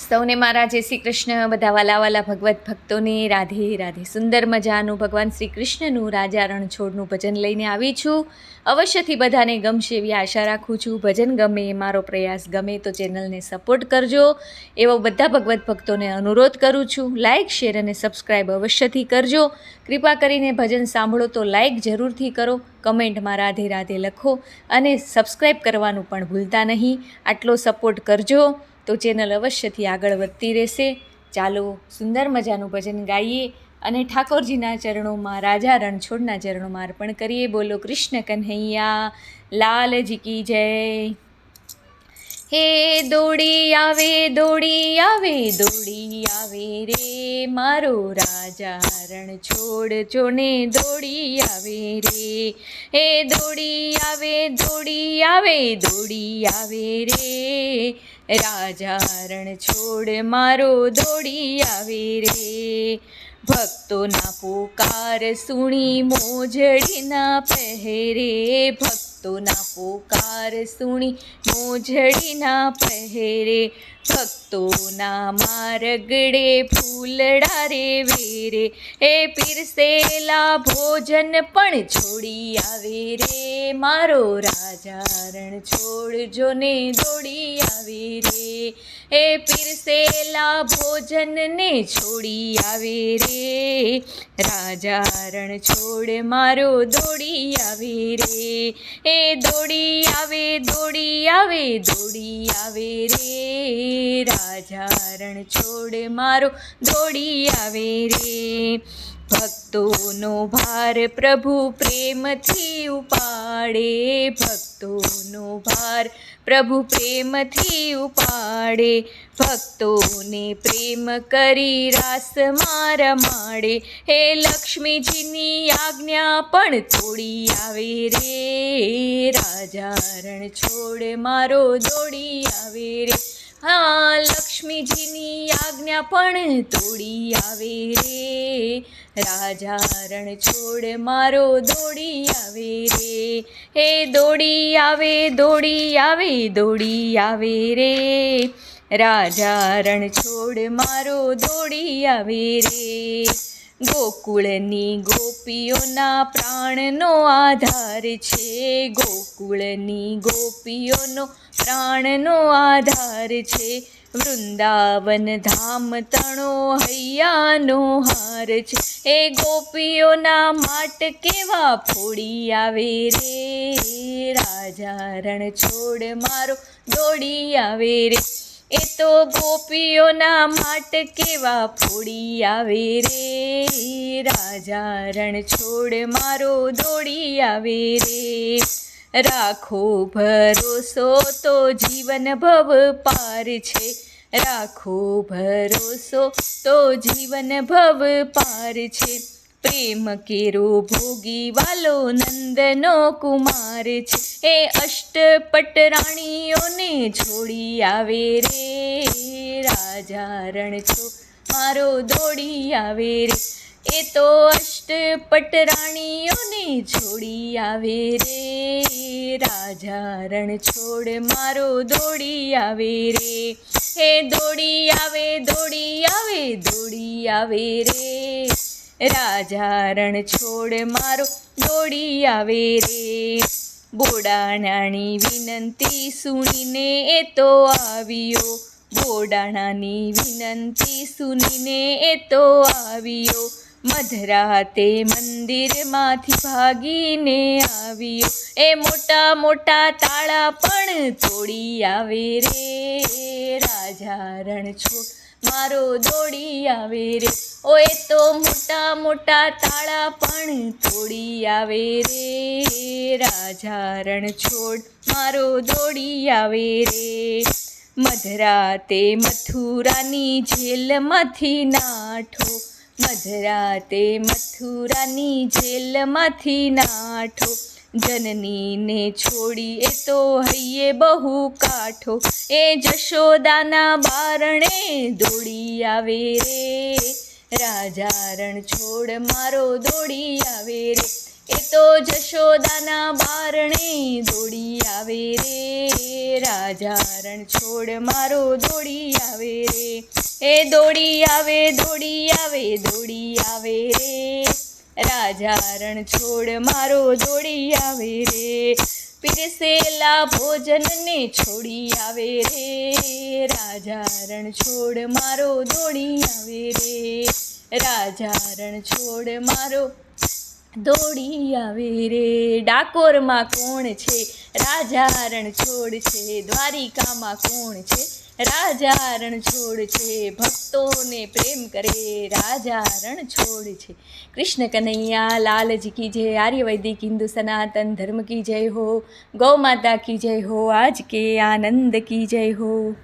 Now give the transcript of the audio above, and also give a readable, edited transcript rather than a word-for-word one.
સૌને મારા જય શ્રી કૃષ્ણ. બધા વાલા વાલા ભગવત ભક્તોને રાધે રાધે. સુંદર મજાનું ભગવાન શ્રી કૃષ્ણનું રાજા રણછોડનું ભજન લઈને આવી છું. અવશ્યથી બધાને ગમશે એવી આશા રાખું છું. ભજન ગમે, મારો પ્રયાસ ગમે તો ચેનલને સપોર્ટ કરજો એવો બધા ભગવત ભક્તોને અનુરોધ કરું છું. લાઇક, શેર અને સબસ્ક્રાઈબ અવશ્યથી કરજો. કૃપા કરીને ભજન સાંભળો તો લાઇક જરૂરથી કરો, કમેન્ટમાં રાધે રાધે લખો અને સબસ્ક્રાઈબ કરવાનું પણ ભૂલતા નહીં. આટલો સપોર્ટ કરજો તો ચેનલ અવશ્યથી આગળ વધતી રહેશે. ચાલો સુંદર મજાનું ભજન ગાઈએ અને ઠાકોરજીના ચરણોમાં, રાજા રણછોડના ચરણોમાં અર્પણ કરીએ. બોલો કૃષ્ણ કન્હૈયા લાલજી કી જય. હે દોડી આવે, દોડી આવે, દોડી આવે રે મારો રાજા રણછોડ જોને દોડી આવે રે. હે દોડી આવે, દોડી આવે, દોડી આવે રે રાજા રણછોડ મારો દોડી આવે રે. ભક્તોના પુકાર સુણી મોજડીના પહેરે, ભક્તોના પુકાર સુણી મોજડીના પહેરે, ભક્તોના મારગડે ફૂલડા રે વેરે. એ પીરસેલા ભોજન પણ છોડી આવે રે મારો રાજા રણછોડ જોને દોડી આવે રે. એ પીરસેલા ભોજનને છોડી આવે રે રાજા રણછોડ મારો દોડી આવે રે. એ દોડી આવે, દોડી આવે, દોડી આવે રે રાજા રણછોડ મારો દોડી આવે રે. ભક્તોનો ભાર પ્રભુ પ્રેમથી ઉપાડે, ભક્તોનો ભાર પ્રભુ પ્રેમથી ઉપાડે, ભક્તોને પ્રેમ કરી રાસ રમાડે. હે લક્ષ્મીજીની આજ્ઞા પણ તોડી આવે રે રાજા રણછોડ મારો દોડી આવે રે. હા, લક્ષ્મીજીની આજ્ઞા પણ તોડી આવે રે રાજા રણછોડ મારો દોડી આવે રે. હે દોડી આવે, દોડી આવે, દોડી આવે રે રાજા રણછોડ મારો દોડી આવે રે. ગોકુળની ગોપીઓના પ્રાણનો આધાર છે, ગોકુળની ગોપીઓનો પ્રાણનો આધાર છે. વૃંદાવન ધામ તણો હૈયાનો હાર છે. એ ગોપીઓના માટ કેવા ફોડી આવે રે રાજા રણછોડ મારો દોડી આવે રે. એ તો ગોપીઓના માટ કેવા ફોડી આવે રે રાજા રણછોડ મારો દોડી આવે રે. રાખો ભરોસો તો જીવન ભવ પાર છે, રાખો ભરોસો તો જીવન ભવ પાર છે. પ્રેમ કેરો ભોગી વાલો નંદનો કુમાર છે. એ અષ્ટપટ રાણીઓને છોડી આવે રે રાજા રણછોડ મારો દોડી આવે રે. એ તો અષ્ટપટ રાણીઓને છોડી આવે રે રાજા રણછોડ મારો દોડી આવે રે. હે દોડી આવે, દોડી આવે, દોડી આવે રે રાજા રણછોડ મારો દોડી આવે રે. બોડાણાની વિનંતી સુણીને એ તો આવ્યો, બોડાણાની વિનંતી સુનીને એ તો આવ્યો. મધરાતે મંદિરમાંથી ભાગીને આવ્યો. એ મોટા મોટા તાળા પણ તોડી આવે રે રાજા રણછોડ મારો દોડી આવે રે. ઓ એ તો મોટા મોટા તાળા પણ તોડી આવે રે રાજા રણછોડ મારો દોડી આવે રે. મધરાતે મથુરાની જેલમાંથી નાઠો, મધરાતે મથુરાની જેલમાંથી નાઠો. જનનીને છોડી એ તો હૈયે બહુ કાઠો. એ જશોદાના બારણે દોડી આવે રે રાજા રણછોડ મારો દોડી આવે રે. એ તો જશોદાના બારણે દોડી આવે રે રાજા રણછોડ મારો દોડી આવે રે. એ દોડી આવે દોડી આવે દોડી આવે રે, રાજા રણછોડ મારો દોડી આવે રે, પીરસેલા ભોજનને છોડી આવે રે, રાજા રણછોડ મારો દોડી આવે રે, રાજા રણછોડ મારો દોડી આવે રે. ડાકોરમાં કોણ છે? રાજા રણછોડ છે. દ્વારિકામાં કોણ છે? રાજા રણછોડ છે. ભક્તોને પ્રેમ કરે રાજા રણછોડ છે. કૃષ્ણ કનૈયા લાલજી કી જય. આર્ય વૈદિક હિન્દુ સનાતન ધર્મ કી જય હો. ગૌ માતા કી જય હો. આજ કે આનંદ કી જય હો.